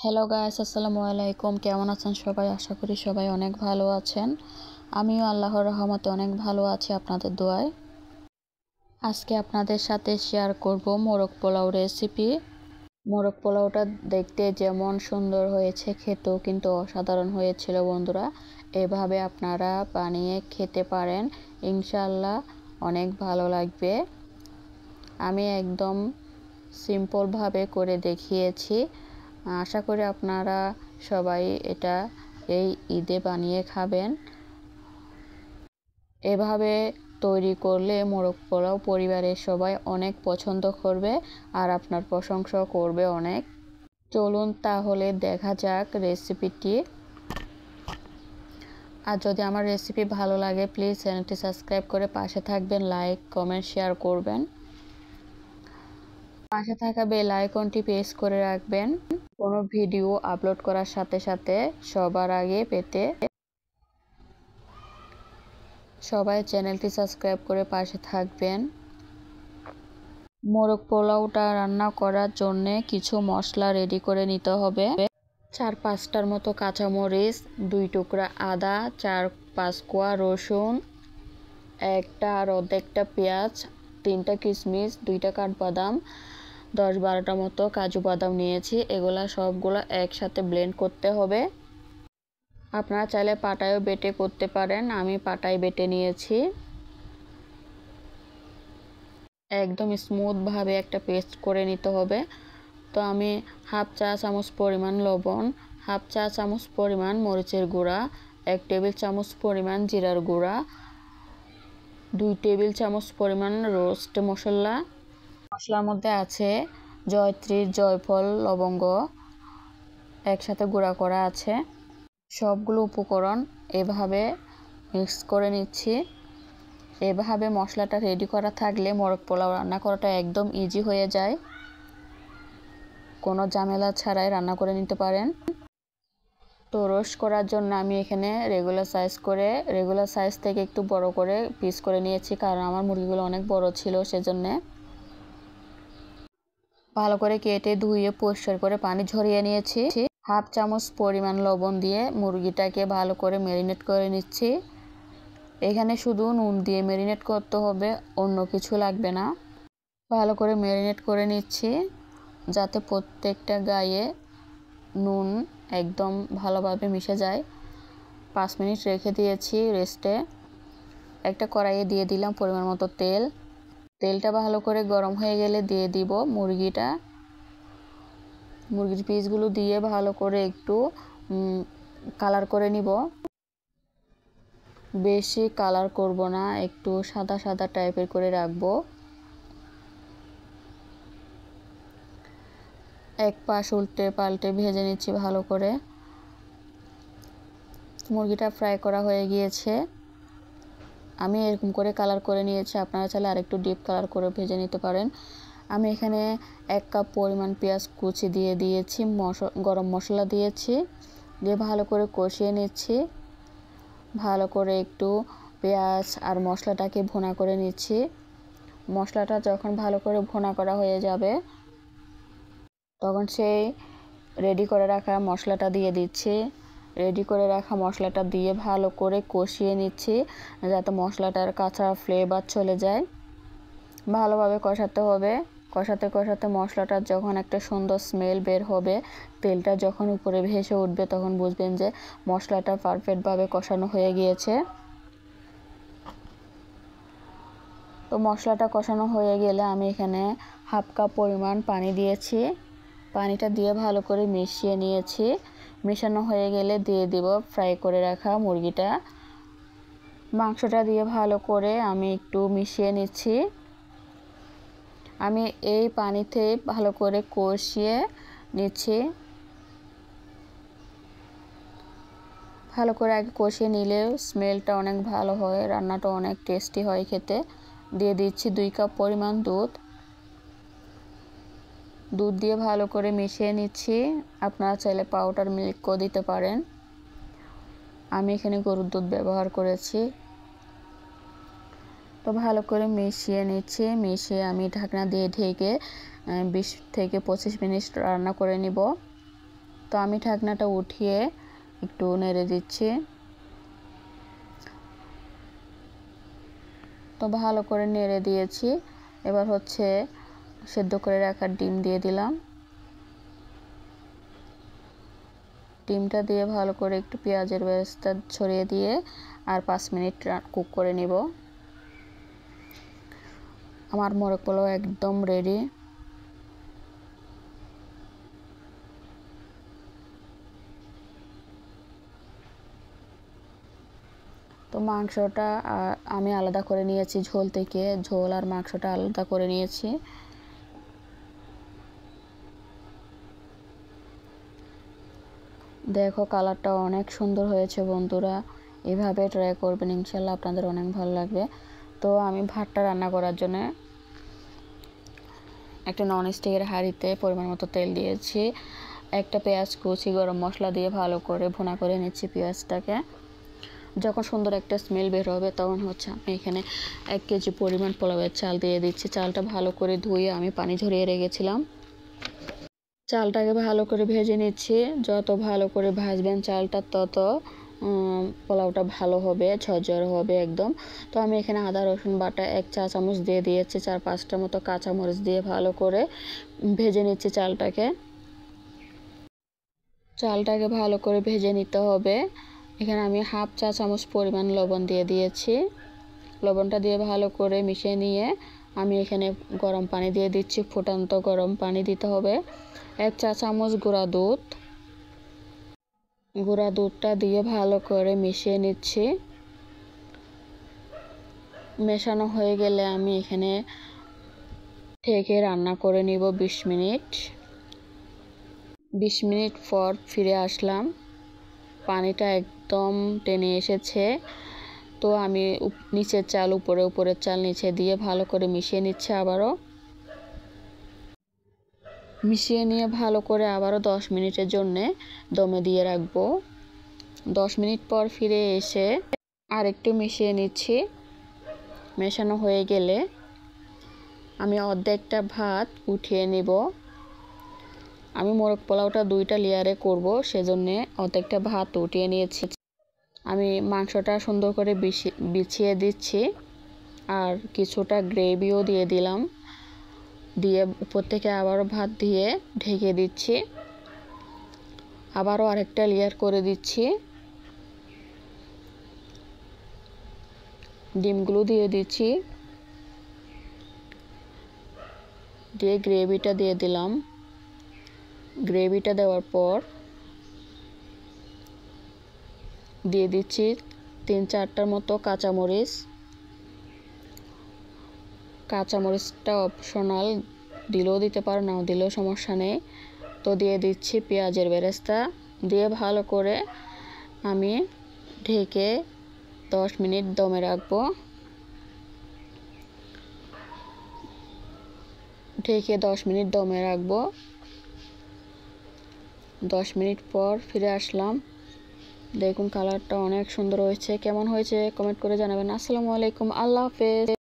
Hello guys, আসসালামু আলাইকুম। কেমন আছেন সবাই? আশা করি সবাই অনেক ভালো আছেন। আমিও আল্লাহর রহমতে অনেক ভালো আছি আপনাদের দোয়ায়। আজকে আপনাদের সাথে শেয়ার করব মোরগ পোলাও রেসিপি। মোরগ পোলাওটা দেখতে যেমন সুন্দর হয়েছে, খেতেও কিন্তু অসাধারণ হয়েছিল বন্ধুরা। এভাবে আপনারা বানিয়ে খেতে পারেন, ইনশাআল্লাহ অনেক ভালো লাগবে। আমি একদম সিম্পলভাবে করে দেখিয়েছি। আশা করি আপনারা সবাই এটা এই ঈদে বানিয়ে খাবেন। এভাবে তৈরি করলে মোরগ পোলাও পরিবারের সবাই অনেক পছন্দ করবে আর আপনার প্রশংসাও করবে অনেক। চলুন তাহলে দেখা যাক রেসিপিটি। আর যদি আমার রেসিপি ভালো লাগে প্লিজ চ্যানেলটি সাবস্ক্রাইব করে পাশে থাকবেন, লাইক কমেন্ট শেয়ার করবেন। পাশে থাকা বেল আইকনটি প্রেস করে রাখবেন কোনো ভিডিও আপলোড করার সাথে সাথে সবার আগে পেতে। সবাই চ্যানেলটি সাবস্ক্রাইব করে পাশে থাকবেন। মোরগ পোলাওটা রান্না করার জন্য কিছু মশলা রেডি করে নিতে হবে। 4-5টার মতো কাঁচামরিচ, 2 টুকরা আদা, 4-5 কোয়া রসুন, একটা আর অর্ধেকটা পেঁয়াজ, 3টা কিশমিশ, 2টা কাঠবাদাম, 10-12টা মতো কাজু বাদাম নিয়েছি। এগুলা সবগুলো একসাথে ব্লেন্ড করতে হবে। আপনারা চাইলে পাটায়ও বেটে করতে পারেন, আমি পাটায় বেটে নিয়েছি। একদম স্মুথভাবে একটা পেস্ট করে নিতে হবে। তো আমি হাফ চা চামচ পরিমাণ লবণ, হাফ চা চামচ পরিমাণ মরিচের গুঁড়া, 1 টেবিল চামচ পরিমাণ জিরার গুঁড়া, 2 টেবিল চামচ পরিমাণ রোস্ট মশলা। মশলার মধ্যে আছে জয়ত্রী, জয়ফল, লবঙ্গ একসাথে গুঁড়া করা আছে। সবগুলো উপকরণ এভাবে মিক্স করে নিচ্ছি। এভাবে মশলাটা রেডি করা থাকলে মোরগ পোলাও রান্না করাটা একদম ইজি হয়ে যায়, কোনো ঝামেলা ছাড়াই রান্না করে নিতে পারেন। তো রোস্ট করার জন্য আমি এখানে রেগুলার সাইজ থেকে একটু বড় করে পিস করে নিয়েছি, কারণ আমার মুরগিগুলো অনেক বড় ছিল সেজন্য। ভালো করে কেটে ধুয়ে পরিষ্কার করে পানি ঝরিয়ে নিয়েছি। হাফ চামচ পরিমাণ লবণ দিয়ে মুরগিটাকে ভালো করে ম্যারিনেট করে নিচ্ছি। এখানে শুধু নুন দিয়ে ম্যারিনেট করতে হবে, অন্য কিছু লাগবে না। ভালো করে ম্যারিনেট করে নিচ্ছি যাতে প্রত্যেকটা গায়ে নুন একদম ভালোভাবে মিশে যায়। 5 মিনিট রেখে দিয়েছি রেস্টে। একটা কড়াইয়ে দিয়ে দিলাম পরিমাণ মতো তেল। তেলটা ভালো করে গরম হয়ে গেলে দিয়ে দিব মুরগির পিসগুলো দিয়ে ভালো করে একটু কালার করে নিব। বেশি কালার করব না, একটু সাদা সাদা টাইপের করে রাখবো। এক পাশ উল্টে পাল্টে ভেজে নিচ্ছি ভালো করে। মুরগিটা ফ্রাই করা হয়ে গিয়েছে। আমি এরকম করে কালার করে নিয়েছি, আপনারা চাইলে আরেকটু ডিপ কালার করে ভেজে নিতে পারেন। আমি এখানে 1 কাপ পরিমাণ পেঁয়াজ কুচি দিয়ে দিয়েছি, গরম মশলা দিয়েছি, দিয়ে ভালো করে কষিয়ে নিচ্ছি। ভালো করে একটু পেঁয়াজ আর মশলাটাকে ভুনা করে নিচ্ছি। মশলাটা যখন ভালো করে ভুনা করা হয়ে যাবে তখন সেই রেডি করে রাখা মশলাটা দিয়ে দিচ্ছি। রেডি করে রাখা মশলাটা দিয়ে ভালো করে কষিয়ে নিচ্ছি যাতে মশলাটার কাঁচা ফ্লেভার চলে যায়। ভালোভাবে কষাতে হবে। কষাতে কষাতে মশলাটার যখন একটা সুন্দর স্মেল বের হবে, তেলটা যখন উপরে ভেসে উঠবে, তখন বুঝবেন যে মশলাটা পারফেক্টভাবে কষানো হয়ে গিয়েছে। তো মশলাটা কষানো হয়ে গেলে আমি এখানে হাফ কাপ পরিমাণ পানি দিয়েছি। পানিটা দিয়ে ভালো করে মিশিয়ে নিয়েছি। মেশানো হয়ে গেলে দিয়ে দিব ফ্রাই করে রাখা মুরগিটা। মাংসটা দিয়ে ভালো করে আমি একটু মিশিয়ে নিচ্ছি। আমি এই পানিতে ভালো করে কষিয়ে নিচ্ছি। ভালো করে আগে কষিয়ে নিলে স্মেলটা অনেক ভালো হয়, রান্নাটা অনেক টেস্টি হয় খেতে। দিয়ে দিচ্ছি 2 কাপ পরিমাণ দুধ দিয়ে ভালো করে মিশিয়ে নিচ্ছি। আপনারা চাইলে পাউডার মিল্কও দিতে পারেন, আমি এখানে গরুর দুধ ব্যবহার করেছি। তো ভালো করে মিশিয়ে নিচ্ছি। মিশিয়ে আমি ঢাকনা দিয়ে ঢেকে 20 থেকে 25 মিনিট রান্না করে নিব। তো তো আমি ঢাকনাটা উঠিয়ে একটু নেড়ে দিচ্ছি। তো ভালো করে নেড়ে দিয়েছি। এবার হচ্ছে সেদ্ধ করে রাখা ডিম দিয়ে দিলাম। ডিমটা দিয়ে ভালো করে একটু পেঁয়াজের বেরেস্তা ছড়িয়ে দিয়ে আর 5 মিনিট কুক করে নিব। আমার মোরগ পোলাও একদম রেডি। তো মাংসটা আমি আলাদা করে নিয়েছি ঝোল থেকে, ঝোল আর মাংসটা আলাদা করে নিয়েছি। দেখো কালারটা অনেক সুন্দর হয়েছে বন্ধুরা, এভাবে ট্রাই করবেন, ইনশাল্লাহ আপনাদের অনেক ভালো লাগবে। তো আমি ভাতটা রান্না করার জন্য একটা ননস্টিকের হাঁড়িতে পরিমাণ মতো তেল দিয়েছি। একটা পেঁয়াজ কুচি গরম মশলা দিয়ে ভালো করে ভুনা করে নিচ্ছি পেঁয়াজটাকে। যখন সুন্দর একটা স্মেল বের হবে তখন হচ্ছে আমি এখানে 1 কেজি পরিমাণ পোলাওয়ের চাল দিয়ে দিচ্ছি। চালটা ভালো করে ধুয়ে আমি পানি ঝরিয়ে রেখেছিলাম। চালটাকে ভালো করে ভেজে নিচ্ছি। যত ভালো করে ভাজবেন চালটা তত পোলাওটা ভালো হবে, ঝরঝরে হবে একদম। তো আমি এখানে আদা রসুন বাটা 1 চা চামচ দিয়ে দিয়েছি। 4-5টা মতো কাঁচামরিচ দিয়ে ভালো করে ভেজে নিচ্ছি চালটাকে ভালো করে ভেজে নিতে হবে। এখানে আমি 1/2 চা চামচ পরিমাণ লবণ দিয়ে দিয়েছি। লবণটা দিয়ে ভালো করে মিশিয়ে নিয়ে আমি এখানে গরম পানি দিয়ে দিচ্ছি। ফুটন্ত গরম পানি দিতে হবে। 1 চা চামচ গুঁড়া দুধটা দিয়ে ভালো করে মিশিয়ে নিচ্ছি। মেশানো হয়ে গেলে আমি এখানে ঢেকে রান্না করে নিব 20 মিনিট। 20 মিনিট পর ফিরে আসলাম। পানিটা একদম টেনে এসেছে। তো আমি নিচের চাল উপরের চাল নিচে দিয়ে ভালো করে মিশিয়ে নিচ্ছে। আবারও মিশিয়ে নিয়ে ভালো করে আবারও 10 মিনিটের জন্য দমে দিয়ে রাখবো। 10 মিনিট পর ফিরে এসে আরেকটু মিশিয়ে নিচ্ছি। মেশানো হয়ে গেলে আমি অর্ধেকটা ভাত উঠিয়ে নিব। আমি মোরগ পোলাওটা 2টা লেয়ারে করব, সেজন্য অর্ধেকটা ভাত উঠিয়ে নিয়েছি। আমি মাংসটা সুন্দর করে বিছিয়ে দিচ্ছি আর কিছুটা গ্রেভিও দিয়ে দিলাম। দিয়ে উপর থেকে আবারও ভাত দিয়ে ঢেকে দিচ্ছি। আবারও আরেকটা লেয়ার করে দিচ্ছি। ডিমগুলো দিয়ে দিচ্ছি। দিয়ে গ্রেভিটা দিয়ে দিলাম। গ্রেভিটা দেওয়ার পর দিয়ে দিচ্ছি 3-4টার মতো কাঁচামরিচ। কাঁচামরিচটা অপশনাল, দিলেও দিতে পারো, নাও দিলেও সমস্যা নেই। তো দিয়ে দিচ্ছি পেঁয়াজের বেরেস্তা দিয়ে ভালো করে আমি ঢেকে 10 মিনিট দমে রাখবো। ঢেকে 10 মিনিট দমে রাখবো। 10 মিনিট পর ফিরে আসলাম। দেখুন কালারটা অনেক সুন্দর হয়েছে। কেমন হয়েছে কমেন্ট করে জানাবেন। আসসালামু আলাইকুম, আল্লাহ হাফেজ।